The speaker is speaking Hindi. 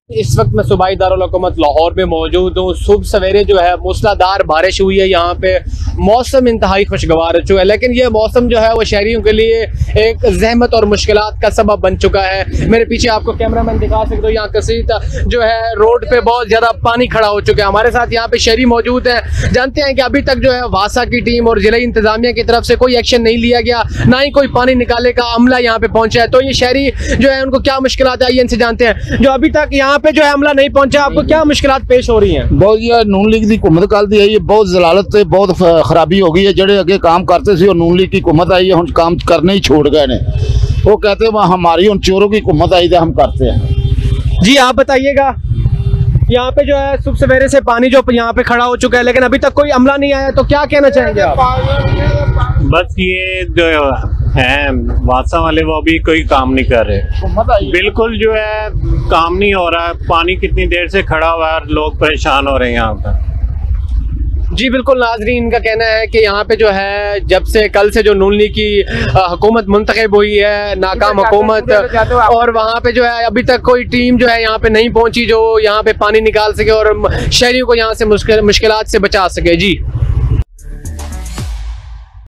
इस वक्त मैं सूबाई दारुल हुकूमत लाहौर में मौजूद हूँ। सुबह सवेरे जो है मूसलाधार बारिश हुई है। यहाँ पे मौसम इंतहाई खुशगवार है, लेकिन ये मौसम जो है वो शहरियों के लिए एक जहमत और मुश्किलात का सबब बन चुका है। मेरे पीछे आपको कैमरामैन दिखा सकते हो, यहाँ कसीर जो है रोड पे बहुत ज़्यादा पानी खड़ा हो चुका है। हमारे साथ यहाँ पे शहरी मौजूद हैं। जानते हैं कि अभी तक जो है वासा की टीम और जिला इंतजामिया की तरफ से कोई एक्शन नहीं लिया गया, ना ही कोई पानी निकालने का अमला यहाँ पे पहुँचा है। तो ये शहरी जो है उनको क्या मुश्किलात आई इनसे जानते हैं। जो अभी तक यहाँ पे जो है अमला नहीं पहुंचा, आपको क्या मुश्किलात पेश हो रही हैं? बहुत ये नून लीग की हुकूमत कल दी है, ये बहुत जलालत से बहुत खराबी हो गई है। जड़े अगे काम करते थे और नून लीग की हुकूमत आई है, हम काम करने ही छोड़ गए ने। वो कहते हैं हमारी उन चोरों की हुकूमत आई है, हम करते हैं। जी आप बताइएगा, यहाँ पे जो है सुबह सवेरे से पानी जो यहाँ पे खड़ा हो चुका है, लेकिन अभी तक कोई अमला नहीं आया, तो क्या कहना चाहेंगे आप? बस ये जो है वासा वाले वो अभी कोई काम नहीं कर रहे, बिल्कुल जो है काम नहीं हो रहा है। पानी कितनी देर से खड़ा हुआ है और लोग परेशान हो रहे हैं यहाँ पर। जी बिल्कुल नाजरीन, इनका कहना है कि यहाँ पे जो है जब से कल से जो नून लीग की हुकूमत मुंतखब हुई है, नाकाम हुकूमत, और वहाँ पे जो है अभी तक कोई टीम जो है यहाँ पे नहीं पहुँची जो यहाँ पे पानी निकाल सके और शहरियों को यहाँ से मुश्किलात से बचा सके। जी